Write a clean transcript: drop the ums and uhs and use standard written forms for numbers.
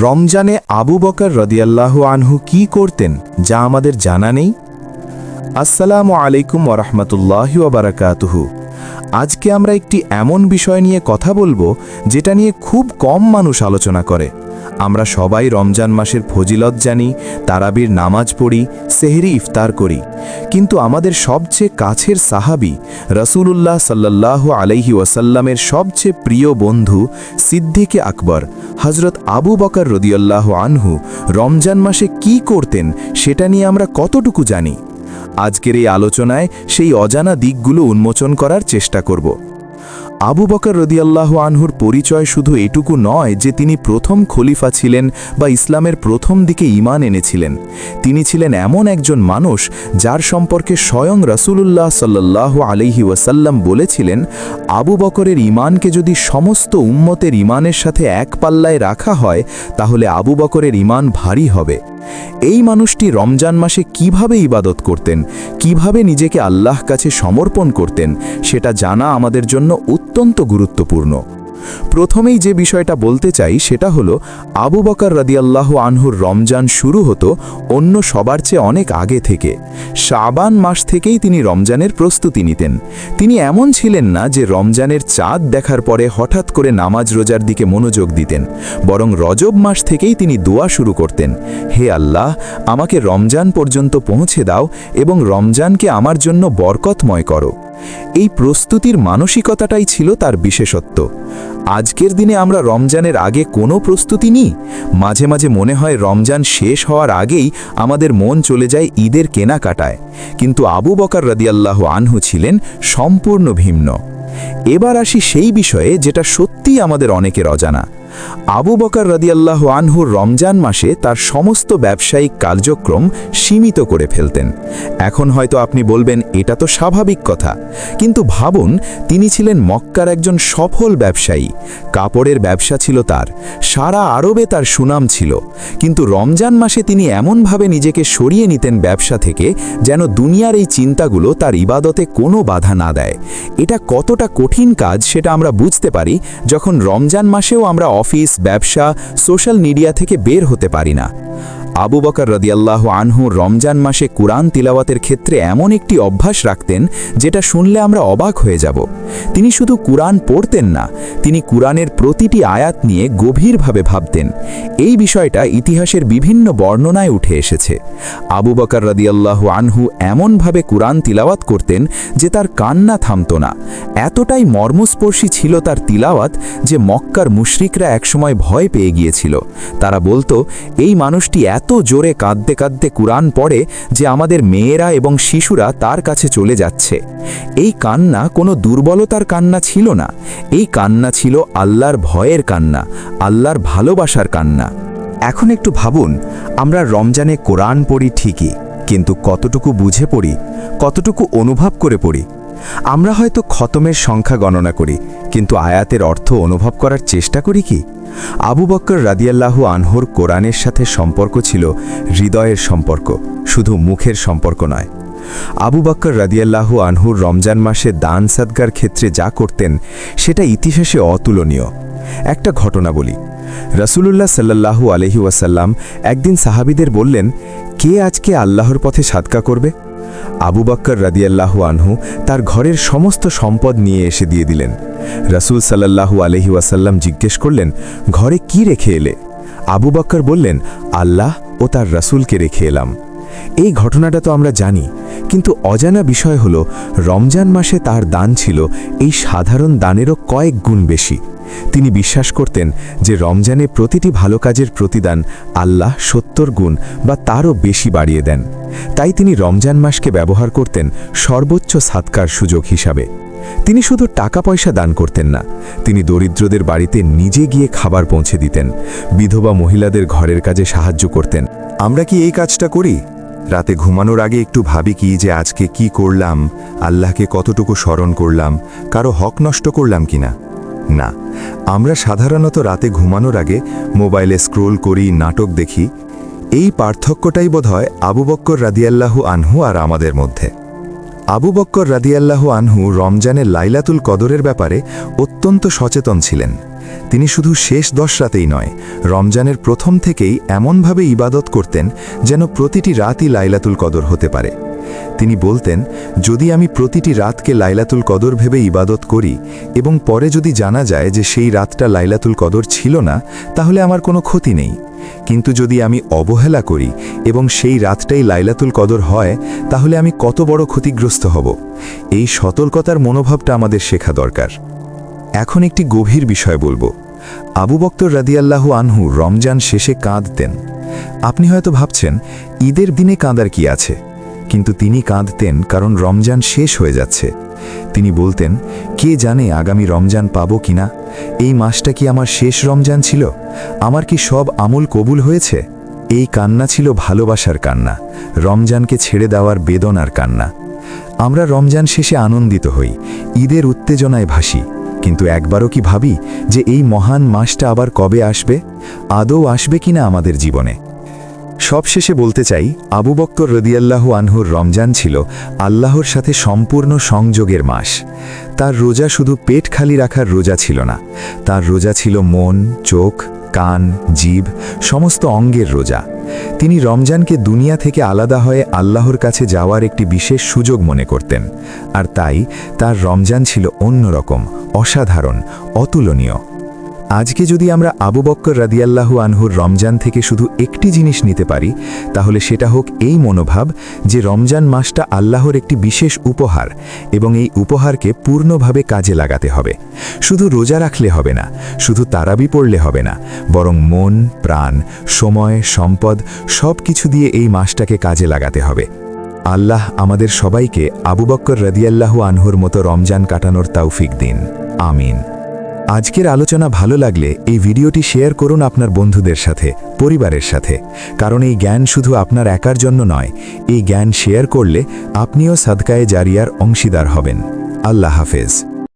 রমজানে আবু বকর রাদিয়াল্লাহু আনহু কি করতেন যা আমাদের জানা নেই? আসসালামু আলাইকুম ওয়া রাহমাতুল্লাহি ওয়া বারাকাতুহু। আজকে আমরা একটি এমন বিষয় নিয়ে কথা বলবো যেটা নিয়ে খুব কম মানুষ আলোচনা করে। আমরা সবাই রমজান মাসের ফজিলত জানি, তারাবির নামাজ পড়ি, সেহরি ইফতার করি, কিন্তু আমাদের সবচেয়ে কাছের সাহাবী রাসূলুল্লাহ সাল্লাল্লাহু আলাইহি ওয়াসাল্লামের সবচেয়ে প্রিয় বন্ধু সিদ্দিকে আকবর হযরত আবু বকর রাদিয়াল্লাহু আনহু রমজান মাসে কি করতেন সেটা নিয়ে আমরা কতটুকু জানি? আজকের এই আলোচনায় সেই অজানা দিকগুলো উন্মোচন করার চেষ্টা করব। আবু বকর রাদিয়াল্লাহু আনহুর পরিচয় শুধু এটুকু নয় যে তিনি প্রথম খলিফা ছিলেন বা ইসলামের প্রথম দিকে ঈমান এনেছিলেন। তিনি ছিলেন এমন একজন মানুষ যার সম্পর্কে স্বয়ং রাসূলুল্লাহ সাল্লাল্লাহু আলাইহি ওয়াসাল্লাম বলেছিলেন, আবু বকরের ঈমানকে যদি সমস্ত উম্মতের ঈমানের সাথে এক পাল্লায় রাখা হয় তাহলে আবু বকরের ঈমান ভারী হবে। এই মানুষটি রমজান মাসে কিভাবে ইবাদত করতেন, কিভাবে নিজেকে আল্লাহ কাছে সমর্পণ করতেন, সেটা জানা আমাদের জন্য অত্যন্ত গুরুত্বপূর্ণ। প্রথমেই যে বিষয়টা বলতে চাই সেটা হলো আবু বকর রাদিয়াল্লাহু আনহুর রমজান শুরু হতো অন্য সবার চেয়ে অনেক আগে থেকে। শাবান মাস থেকেই তিনি রমজানের প্রস্তুতি নিতেন। তিনি এমন ছিলেন না যে রমজানের চাঁদ দেখার পরে হঠাৎ করে নামাজ রোজার দিকে মনোযোগ দিতেন, বরং রজব মাস থেকেই তিনি দোয়া শুরু করতেন, হে আল্লাহ, আমাকে রমজান পর্যন্ত পৌঁছে দাও এবং রমজানকে আমার জন্য বরকতময় করো। এই প্রস্তুতির মানসিকতাটাই ছিল তার বিশেষত্ব। আজকের দিনে আমরা রমজানের আগে কোনো প্রস্তুতি নিই। মাঝে মাঝে মনে হয় রমজান শেষ হওয়ার আগেই আমাদের মন চলে যায় ঈদের কেনাকাটায়, কিন্তু আবু বকর রাদিয়াল্লাহু আনহু ছিলেন সম্পূর্ণ ভিন্ন। এবার আসি সেই বিষয়ে যেটা সত্যিই আমাদের অনেকের অজানা। আবু বকর রাদিয়াল্লাহু আনহুর রমজান মাসে তার সমস্ত ব্যবসায়িক কার্যক্রম সীমিত করে ফেলতেন। এখন হয়তো আপনি বলবেন এটা তো স্বাভাবিক কথা, কিন্তু ভাবুন, তিনি ছিলেন মক্কার একজন সফল ব্যবসায়ী। কাপড়ের ব্যবসা ছিল তার, সারা আরবে তার সুনাম ছিল, কিন্তু রমজান মাসে তিনি এমনভাবে নিজেকে সরিয়ে নিতেন ব্যবসা থেকে যেন দুনিয়ার এই চিন্তাগুলো তার ইবাদতে কোনো বাধা না দেয়। এটা কতটা কঠিন কাজ সেটা আমরা বুঝতে পারি যখন রমজান মাসেও আমরা অফিস, ব্যবসা, সোশ্যাল মিডিয়া থেকে বের হতে পারি না। আবু বকর রাদিয়াল্লাহু আনহু রমজান মাসে কুরআন তিলাওয়াতের ক্ষেত্রে এমন একটি অভ্যাস রাখতেন যেটা শুনলে আমরা অবাক হয়ে যাব। তিনি শুধু কুরআন পড়তেন না, তিনি কুরআনের প্রতিটি আয়াত নিয়ে গভীরভাবে ভাবতেন। এই বিষয়টা ইতিহাসের বিভিন্ন বর্ণনায় উঠে এসেছে। আবু বকর রাদিয়াল্লাহু আনহু এমনভাবে কুরআন তিলাওয়াত করতেন যে তার কান্না থামত না। এতটাই মর্মস্পর্শী ছিল তার তিলাওয়াত যে মক্কার মুশরিকরা একসময় ভয় পেয়ে গিয়েছিল। তারা বলতো, এই মানুষটি এত জোরে কাঁদতে কাঁদতে কুরআন পড়ে যে আমাদের মেয়েরা এবং শিশুরা তার কাছে চলে যাচ্ছে। এই কান্না কোনো দুর্বলতার কান্না ছিল না, এই কান্না ছিল আল্লাহর ভয়ের কান্না, আল্লাহর ভালোবাসার কান্না। এখন একটু ভাবুন, আমরা রমজানে কোরআন পড়ি ঠিকই, কিন্তু কতটুকু বুঝে পড়ি, কতটুকু অনুভব করে পড়ি? আমরা হয়তো খতমের সংখ্যা গণনা করি, কিন্তু আয়াতের অর্থ অনুভব করার চেষ্টা করি কি? আবু বকর রাদিয়াল্লাহু আনহুর কোরআনের সাথে সম্পর্ক ছিল হৃদয়ের সম্পর্ক, শুধু মুখের সম্পর্ক নয়। আবু বকর রাদিয়াল্লাহু আনহুর রমজান মাসে দান সাদগার ক্ষেত্রে যা করতেন সেটা ইতিহাসে অতুলনীয়। একটা ঘটনা বলি। রাসূলুল্লাহ সাল্লাল্লাহু আলাইহি ওয়াসাল্লাম একদিন সাহাবীদের বললেন, কে আজকে আল্লাহর পথে সাদকা করবে? আবু বকর রাদিয়াল্লাহু আনহু তার ঘরের সমস্ত সম্পদ নিয়ে এসে দিয়ে দিলেন। রাসূল সাল্লাল্লাহু আলাইহি ওয়াসাল্লাম জিজ্ঞেস করলেন, ঘরে কি রেখে এলে? আবু বকর বললেন, আল্লাহ ও তার রাসূলকে রেখে এলাম। এই ঘটনাটা তো আমরা জানি, কিন্তু অজানা বিষয় হলো রমজান মাসে তার দান ছিল এই সাধারণ দানেরও কয়েক গুণ বেশি। তিনি বিশ্বাস করতেন যে রমজানে প্রতিটি ভালো কাজের প্রতিদান আল্লাহ ৭০ গুণ বা তারও বেশি বাড়িয়ে দেন। তাই তিনি রমজান মাসকে ব্যবহার করতেন সর্বোচ্চ সাদকার সুযোগ হিসাবে। তিনি শুধু টাকা পয়সা দান করতেন না, তিনি দরিদ্রদের বাড়িতে নিজে গিয়ে খাবার পৌঁছে দিতেন, বিধবা মহিলাদের ঘরের কাজে সাহায্য করতেন। আমরা কি এই কাজটা করি? রাতে ঘুমানোর আগে একটু ভাবি কি যে আজকে কি করলাম, আল্লাহকে কতটুকু স্মরণ করলাম, কারো হক নষ্ট করলাম কিনা? না, আমরা সাধারণত রাতে ঘুমানোর আগে মোবাইলে স্ক্রোল করি, নাটক দেখি। এই পার্থক্যটাই বোধহয় আবু বকর রাদিয়াল্লাহু আনহু আর আমাদের মধ্যে। আবু বকর রাদিয়াল্লাহু আনহু রমজানের লাইলাতুল কদরের ব্যাপারে অত্যন্ত সচেতন ছিলেন। তিনি শুধু শেষ 10 রাতেই নয়, রমজানের প্রথম থেকেই এমনভাবে ইবাদত করতেন যেন প্রতিটি রাতই লাইলাতুল কদর হতে পারে। তিনি বলতেন, যদি আমি প্রতিটি রাতকে লাইলাতুল কদর ভেবে ইবাদত করি এবং পরে যদি জানা যায় যে সেই রাতটা লাইলাতুল কদর ছিল না, তাহলে আমার কোনো ক্ষতি নেই। কিন্তু যদি আমি অবহেলা করি এবং সেই রাতটাই লাইলাতুল কদর হয়, তাহলে আমি কত বড় ক্ষতিগ্রস্ত হব। এই সতর্কতার মনোভাবটা আমাদের শেখা দরকার। এখন একটি গভীর বিষয় বলবো। আবু বকর রাদিয়াল্লাহু আনহু রমজান শেষে কাঁদতেন। আপনি হয়তো ভাবছেন, ঈদের দিনে কাঁদার কি আছে? কিন্তু তিনি কাঁদতেন কারণ রমজান শেষ হয়ে যাচ্ছে। তিনি বলতেন, কে জানে আগামী রমজান পাবো কিনা? এই মাসটা কি আমার শেষ রমজান ছিল? আমার কি সব আমল কবুল হয়েছে? এই কান্না ছিল ভালোবাসার কান্না, রমজানকে ছেড়ে দেওয়ার বেদনার কান্না। আমরা রমজান শেষে আনন্দিত হই, ঈদের উত্তেজনায় ভাসি, কিন্তু একবারও কি ভাবি যে এই মহান মাসটা আবার কবে আসবে? আদৌ আসবে কিনা আমাদের জীবনে? সবশেষে বলতে চাই, আবু বকর রাদিয়াল্লাহু আনহুর রমজান ছিল আল্লাহর সাথে সম্পূর্ণ সংযোগের মাস। তার রোজা শুধু পেট খালি রাখার রোজা ছিল না, তার রোজা ছিল মন, চোখ, কান, জিভ, সমস্ত অঙ্গের রোজা। তিনি রমজানকে দুনিয়া থেকে আলাদা হয়ে আল্লাহর কাছে যাওয়ার একটি বিশেষ সুযোগ মনে করতেন, আর তাই তার রমজান ছিল অন্যরকম, অসাধারণ, অতুলনীয়। আজকে যদি আমরা আবু বকর রাদিয়াল্লাহু আনহুর রমজান থেকে শুধু একটি জিনিস নিতে পারি, তাহলে সেটা হোক এই মনোভাব যে রমজান মাসটা আল্লাহর একটি বিশেষ উপহার এবং এই উপহারকে পূর্ণভাবে কাজে লাগাতে হবে। শুধু রোজা রাখলে হবে না, শুধু তারাবি পড়লে হবে না, বরং মন, প্রাণ, সময়, সম্পদ সব কিছু দিয়ে এই মাসটাকে কাজে লাগাতে হবে। আল্লাহ আমাদের সবাইকে আবু বকর রাদিয়াল্লাহু আনহুর মতো রমজান কাটানোর তৌফিক দিন। আমিন। আজকের আলোচনা ভালো লাগলে এই ভিডিওটি শেয়ার করুন আপনার বন্ধুদের সাথে, পরিবারের সাথে, কারণ এই জ্ঞান শুধু আপনার একার জন্য নয়, এই জ্ঞান শেয়ার করলে আপনিও সাদকায়ে জারিয়ার অংশীদার হবেন। আল্লাহ হাফেজ।